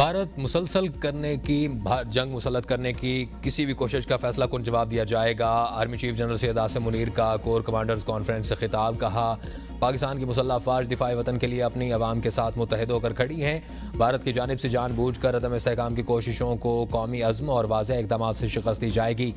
بھارت جنگ مسلط کرنے کی کسی بھی کوشش کا فیصلہ کن جواب دیا جائے گا۔ Army chief general Syed Asim Munir کا کور کمانڈرز کانفرنس سے خطاب۔ کہا پاکستان کی مسلح افواج دفاع وطن کے لیے اپنی عوام کے ساتھ متحد ہو کر کھڑی ہیں۔ بھارت کی جانب سے جان بوجھ کر عدم استحکام کی کوششوں کو قومی عزم اور واضح اقدامات سے شکست دی جائے گی۔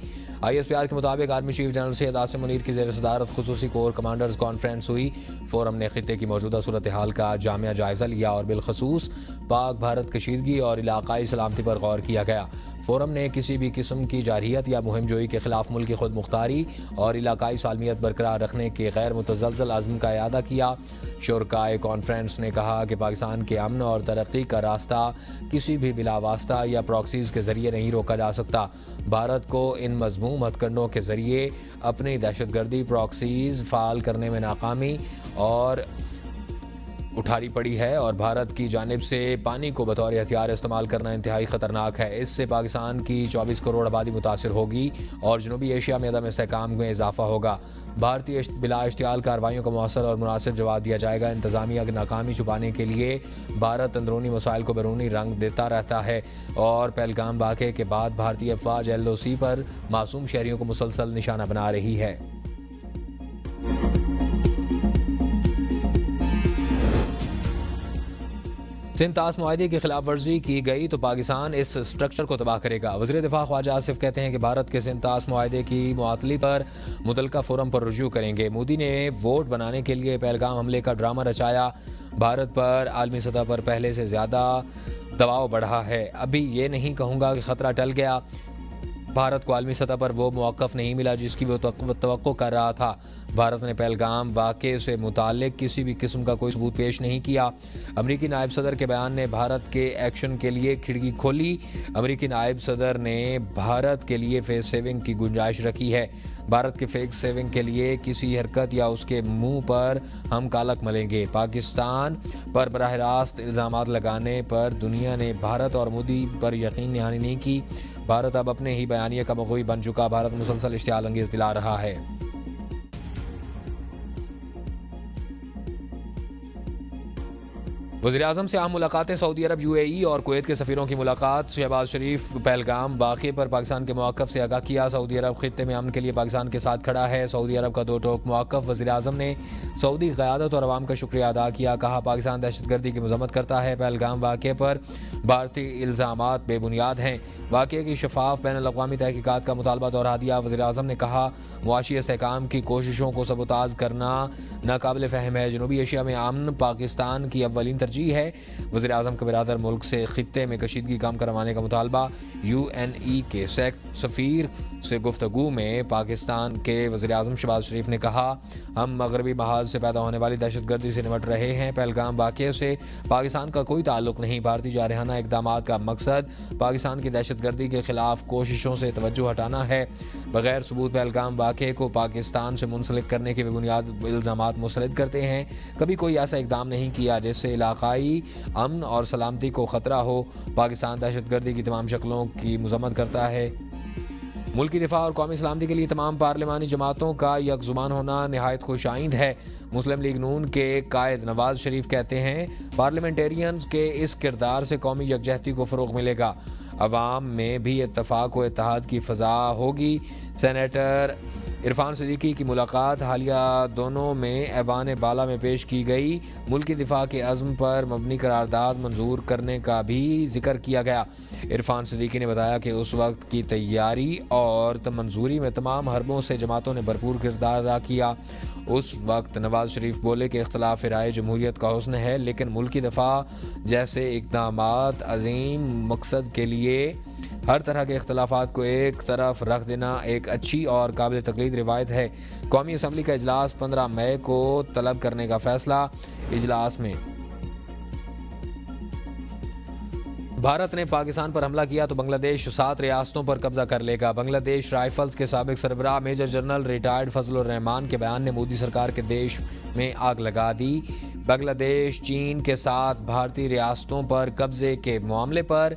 ISPR کے مطابق army chief general Syed Asim Munir کی زیر صدارت خصوصی کور کمانڈرز کانفرنس ہوئی۔ فورم نے خطے کی موجودہ صورتحال کا جامع جائزہ لیا اور بالخصوص پاک بھارت کشیدگی اور علاقائی سلامتی پر غور کیا گیا۔ فورم نے کسی بھی قسم کی جارحیت یا مہم جوئی کے خلاف ملک کی خود مختاری اور علاقائی سالمیت برقرار رکھنے کے غیر متزلزل عزم کا اعادہ کیا۔ شرکائے کانفرنس نے کہا کہ پاکستان کے امن اور ترقی کا راستہ کسی بھی بلا واسطہ یا پراکسیز کے ذریعے نہیں روکا جا سکتا۔ بھارت کو ان مذموم ہتھ کنڈوں کے ذریعے اپنی دہشت گردی پراکسیز فعال کرنے میں ناکامی اور اٹھاری پڑی ہے اور بھارت کی جانب سے پانی کو بطور ہتھیار استعمال کرنا انتہائی خطرناک ہے۔ اس سے پاکستان کی 24 کروڑ آبادی متاثر ہوگی اور جنوبی ایشیا میں عدم استحکام میں اضافہ ہوگا۔ بھارتی بلا اشتعال کارروائیوں کا مؤثر اور مناسب جواب دیا جائے گا۔ انتظامیہ ناکامی چھپانے کے لیے بھارت اندرونی مسائل کو بیرونی رنگ دیتا رہتا ہے اور پہلگام واقعے کے بعد بھارتی افواج LOC پر معصوم شہریوں کو مسلسل نشانہ بنا رہی ہے۔ سندھ طاس معاہدے کی خلاف ورزی کی گئی تو پاکستان اس سٹرکچر کو تباہ کرے گا۔ وزیر دفاع خواجہ آصف کہتے ہیں کہ بھارت کے سندھ طاس معاہدے کی معطلی پر متعلقہ فورم پر رجوع کریں گے۔ مودی نے ووٹ بنانے کے لیے پہلگام حملے کا ڈرامہ رچایا۔ بھارت پر عالمی سطح پر پہلے سے زیادہ دباؤ بڑھا ہے۔ ابھی یہ نہیں کہوں گا کہ خطرہ ٹل گیا۔ بھارت کو عالمی سطح پر وہ موقف نہیں ملا جس کی وہ توقع کر رہا تھا۔ بھارت نے پہلگام واقعے سے متعلق کسی بھی قسم کا کوئی ثبوت پیش نہیں کیا۔ امریکی نائب صدر کے بیان نے بھارت کے ایکشن کے لیے کھڑکی کھولی۔ امریکی نائب صدر نے بھارت کے لیے فیس سیونگ کی گنجائش رکھی ہے۔ بھارت کے فیس سیونگ کے لیے کسی حرکت یا اس کے منہ پر ہم کالک ملیں گے۔ پاکستان پر براہ راست الزامات لگانے پر دنیا نے بھارت اور مودی پر یقین دہانی نہیں کی۔ بھارت اب اپنے ہی بیانیے کا مغوی بن چکا۔ بھارت مسلسل اشتعال انگیز دلا رہا ہے۔ وزیراعظم سے اہم ملاقاتیں۔ سعودی عرب، UAE اور کویت کے سفیروں کی ملاقات۔ شہباز شریف پہلگام واقعے پر پاکستان کے موقف سے آگاہ کیا۔ سعودی عرب خطے میں امن کے لیے پاکستان کے ساتھ کھڑا ہے۔ سعودی عرب کا دو ٹوک موقف۔ وزیراعظم نے سعودی قیادت اور عوام کا شکریہ ادا کیا۔ کہا پاکستان دہشت گردی کی مذمت کرتا ہے۔ پہلگام واقعے پر بھارتی الزامات بے بنیاد ہیں۔ واقعے کی شفاف بین الاقوامی تحقیقات کا مطالبہ دوہرا دیا۔ وزیراعظم نے کہا معاشی استحکام کی کوششوں کو سبوتاژ کرنا ناقابل فہم ہے۔ جنوبی ایشیا میں امن پاکستان کی اولین ترجیح ہے۔ وزیر اعظم کا برادر ملک سے خطے میں کشیدگی کم کروانے کا مطالبہ۔ UNE کے سفیر سے گفتگو میں پاکستان کے وزیر اعظم شہباز شریف نے کہا ہم مغربی محاذ سے پیدا ہونے والی دہشت گردی سے نمٹ رہے ہیں۔ پہلگام واقعے سے پاکستان کا کوئی تعلق نہیں۔ بھارتی جارحانہ اقدامات کا مقصد پاکستان کی دہشت گردی کے خلاف کوششوں سے توجہ ہٹانا ہے۔ بغیر ثبوت پہلگام واقعے کو پاکستان سے منسلک کرنے کے بے بنیاد الزامات مسترد کرتے ہیں۔ کبھی کوئی ایسا اقدام نہیں کیا جس سے علاقائی امن اور سلامتی کو خطرہ ہو۔ پاکستان دہشت گردی کی تمام شکلوں کی مذمت کرتا ہے۔ ملک کی دفاع اور قومی سلامتی کے لیے تمام پارلیمانی جماعتوں کا یک زبان ہونا نہایت خوش آئند ہے۔ مسلم لیگ نون کے قائد نواز شریف کہتے ہیں پارلیمنٹیرینز کے اس کردار سے قومی یکجہتی کو فروغ ملے گا۔ عوام میں بھی اتفاق و اتحاد کی فضا ہوگی۔ سینیٹر عرفان صدیقی کی ملاقات حالیہ دونوں میں ایوان بالا میں پیش کی گئی ملکی دفاع کے عزم پر مبنی قرارداد منظور کرنے کا بھی ذکر کیا گیا۔ عرفان صدیقی نے بتایا کہ اس وقت کی تیاری اور منظوری میں تمام حربوں سے جماعتوں نے بھرپور کردار ادا کیا۔ اس وقت نواز شریف بولے کہ اختلاف رائے جمہوریت کا حسن ہے لیکن ملکی دفاع جیسے اقدامات عظیم مقصد کے لیے ہر طرح کے اختلافات کو ایک طرف رکھ دینا ایک اچھی اور قابل تقلید روایت ہے۔ قومی اسمبلی کا اجلاس 15 مئی کو طلب کرنے کا فیصلہ۔ اجلاس میں بھارت نے پاکستان پر حملہ کیا تو بنگلہ دیش 7 ریاستوں پر قبضہ کر لے گا۔ بنگلہ دیش رائفلز کے سابق سربراہ میجر جنرل ریٹائرڈ فضل الرحمان کے بیان نے مودی سرکار کے دیش میں آگ لگا دی۔ بنگلہ دیش چین کے ساتھ بھارتی ریاستوں پر قبضے کے معاملے پر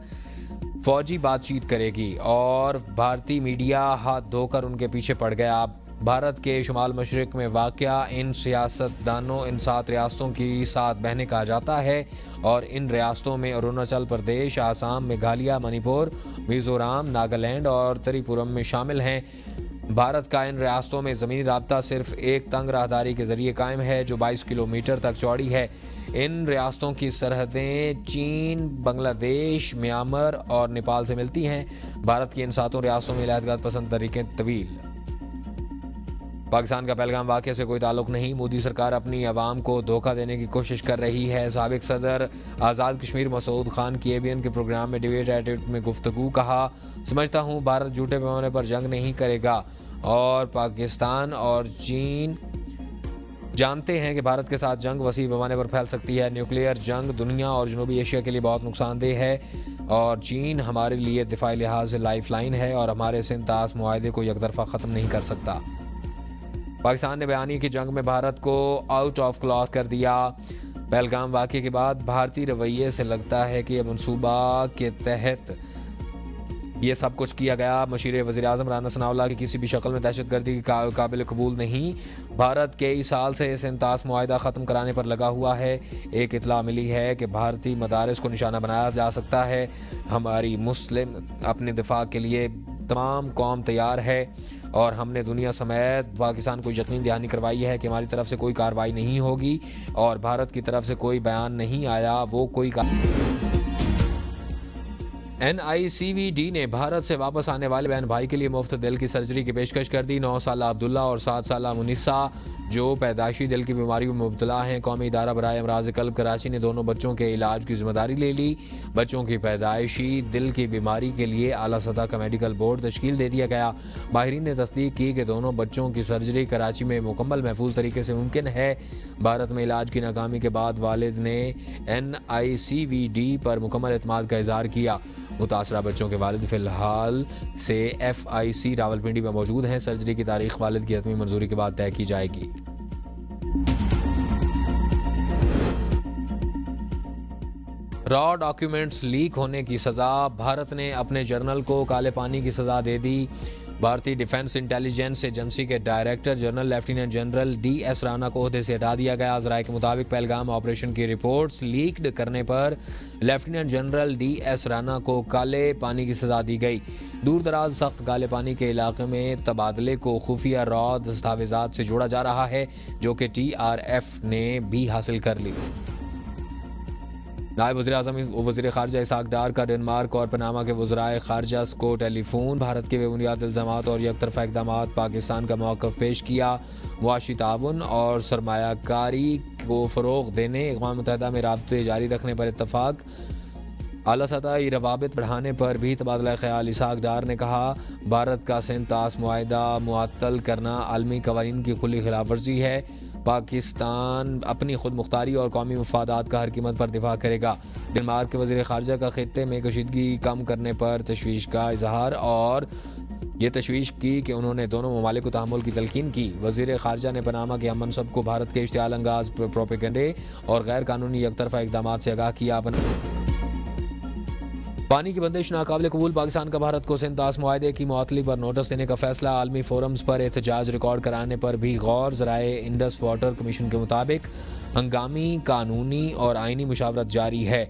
فوجی بات چیت کرے گی اور بھارتی میڈیا ہاتھ دھو کر ان کے پیچھے پڑ گیا۔ بھارت کے شمال مشرق میں واقع ان سیاستدانوں ان 7 ریاستوں کی 7 بہنیں کہا جاتا ہے اور ان ریاستوں میں اروناچل پردیش، آسام، میگھالیہ، منی پور، میزورام، ناگالینڈ اور تری پورم میں شامل ہیں۔ بھارت کا ان ریاستوں میں زمینی رابطہ صرف ایک تنگ راہداری کے ذریعے قائم ہے جو 22 کلومیٹر تک چوڑی ہے۔ ان ریاستوں کی سرحدیں چین، بنگلہ دیش، میانمار اور نیپال سے ملتی ہیں۔ بھارت کی ان 7 ریاستوں میں علیحدگی پسند تحریکیں طویل۔ پاکستان کا پہلگام واقعے سے کوئی تعلق نہیں، مودی سرکار اپنی عوام کو دھوکہ دینے کی کوشش کر رہی ہے۔ سابق صدر آزاد کشمیر مسعود خان کی ABN کے پروگرام میں ڈبیٹ ایٹ اٹ میں گفتگو، کہا سمجھتا ہوں بھارت جھوٹے پیمانے پر جنگ نہیں کرے گا اور پاکستان اور چین جانتے ہیں کہ بھارت کے ساتھ جنگ وسیع پیمانے پر پھیل سکتی ہے۔ نیوکلیئر جنگ دنیا اور جنوبی ایشیا کے لیے بہت نقصان دہ ہے اور چین ہمارے لیے دفاعی لحاظ سے لائف لائن ہے اور ہمارے سنتاس معاہدے کو یک طرفہ ختم نہیں کر سکتا۔ پاکستان نے بیانی کی جنگ میں بھارت کو آؤٹ آف کلاس کر دیا۔ پہلگام واقعے کے بعد بھارتی رویے سے لگتا ہے کہ یہ منصوبہ کے تحت یہ سب کچھ کیا گیا۔ مشیر وزیر اعظم رانا ثناء اللہ کی کسی بھی شکل میں دہشت گردی کی قابل قبول نہیں۔ بھارت کئی سال سے اس انتاس معاہدہ ختم کرانے پر لگا ہوا ہے۔ ایک اطلاع ملی ہے کہ بھارتی مدارس کو نشانہ بنایا جا سکتا ہے۔ ہماری مسلم اپنے دفاع کے لیے تمام قوم تیار ہے اور ہم نے دنیا سمیت پاکستان کو یقین دہانی کروائی ہے کہ ہماری طرف سے کوئی کارروائی نہیں ہوگی اور بھارت کی طرف سے کوئی بیان نہیں آیا۔ وہ کوئی NICVD نے بھارت سے واپس آنے والے بہن بھائی کے لیے مفت دل کی سرجری کی پیشکش کر دی۔ 9 سالہ عبداللہ اور 7 سالہ منیسا جو پیدائشی دل کی بیماری میں مبتلا ہیں، قومی ادارہ برائے امراض قلب کراچی نے دونوں بچوں کے علاج کی ذمہ داری لے لی۔ بچوں کی پیدائشی دل کی بیماری کے لیے اعلیٰ سطح کا میڈیکل بورڈ تشکیل دے دیا گیا۔ ماہرین نے تصدیق کی کہ دونوں بچوں کی سرجری کراچی میں مکمل محفوظ طریقے سے ممکن ہے۔ بھارت میں علاج کی ناکامی کے بعد والد نے NICVD پر مکمل اعتماد کا اظہار کیا۔ متاثرہ بچوں کے والد فی الحال سے FIC راولپنڈی میں موجود ہیں۔ سرجری کی تاریخ والد کی حتمی منظوری کے بعد طے کی جائے گی۔ را ڈاکیومنٹس لیک ہونے کی سزا، بھارت نے اپنے جرنل کو کالے پانی کی سزا دے دی۔ بھارتی ڈیفنس انٹیلیجنس ایجنسی کے director general lieutenant general DS Rana کو عہدے سے ہٹا دیا گیا۔ ذرائع کے مطابق پہلگام آپریشن کی رپورٹس لیکڈ کرنے پر لیفٹیننٹ جنرل DS رانا کو کالے پانی کی سزا دی گئی۔ دور دراز سخت کالے پانی کے علاقے میں تبادلے کو خفیہ را دستاویزات سے جوڑا جا رہا ہے جو کہ TRF نے بھی حاصل کر لی۔ نائب وزیر اعظم وزیر خارجہ اسحاق ڈار کا ڈنمارک اور پاناما کے وزرائے خارجہ کو ٹیلی فون۔ بھارت کے بے بنیاد الزامات اور یک طرفہ اقدامات، پاکستان کا موقف پیش کیا۔ معاشی تعاون اور سرمایہ کاری کو فروغ دینے، اقوام متحدہ میں رابطے جاری رکھنے پر اتفاق۔ اعلیٰ سطحی روابط بڑھانے پر بھی تبادلہ خیال۔ اسحاق ڈار نے کہا بھارت کا سنتاس معاہدہ معطل کرنا عالمی قوانین کی کھلی خلاف ورزی ہے۔ پاکستان اپنی خود مختاری اور قومی مفادات کا ہر قیمت پر دفاع کرے گا۔ ڈنمارک کے وزیر خارجہ کا خطے میں کشیدگی کم کرنے پر تشویش کا اظہار اور یہ تشویش کی کہ انہوں نے دونوں ممالک کو تحمل کی تلقین کی۔ وزیر خارجہ نے پاناما کے ہم منصب کو بھارت کے اشتعال انگاز پروپیگنڈے اور غیر قانونی یک طرفہ اقدامات سے آگاہ کیا۔ پانی کی بندش ناقابل قبول، پاکستان کا بھارت کو سنتاس معاہدے کی معطلی پر نوٹس دینے کا فیصلہ۔ عالمی فورمز پر احتجاج ریکارڈ کرانے پر بھی غور۔ ذرائع انڈس واٹر کمیشن کے مطابق ہنگامی قانونی اور آئینی مشاورت جاری ہے۔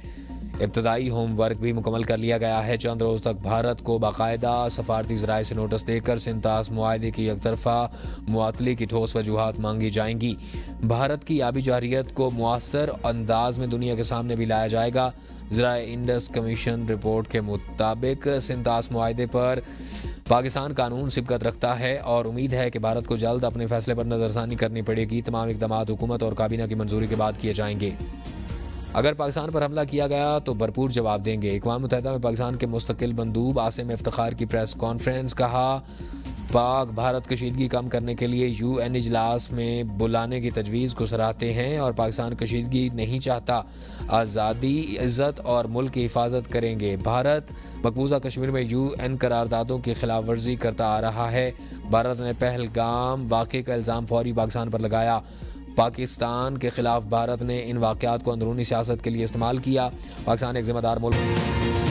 ابتدائی ہوم ورک بھی مکمل کر لیا گیا ہے۔ چند روز تک بھارت کو باقاعدہ سفارتی ذرائع سے نوٹس دے کر سنتاس معاہدے کی یک طرفہ معطلی کی ٹھوس وجوہات مانگی جائیں گی۔ بھارت کی آبی جارحیت کو مؤثر انداز میں دنیا کے سامنے بھی لایا جائے گا۔ ذرائع انڈس کمیشن رپورٹ کے مطابق سنتاس معاہدے پر پاکستان قانون سبقت رکھتا ہے اور امید ہے کہ بھارت کو جلد اپنے فیصلے پر نظر ثانی کرنی پڑے گی۔ تمام اقدامات حکومت اور کابینہ کی منظوری کے بعد کیے جائیں گے۔ اگر پاکستان پر حملہ کیا گیا تو بھرپور جواب دیں گے۔ اقوام متحدہ میں پاکستان کے مستقل مندوب عاصم افتخار کی پریس کانفرنس، کہا پاک بھارت کشیدگی کم کرنے کے لیے UN اجلاس میں بلانے کی تجویز کو سراہتے ہیں اور پاکستان کشیدگی نہیں چاہتا، آزادی، عزت اور ملک کی حفاظت کریں گے۔ بھارت مقبوضہ کشمیر میں UN قراردادوں کی خلاف ورزی کرتا آ رہا ہے۔ بھارت نے پہلگام واقعے کا الزام فوری پاکستان پر لگایا۔ پاکستان کے خلاف بھارت نے ان واقعات کو اندرونی سیاست کے لیے استعمال کیا۔ پاکستان ایک ذمہ دار ملک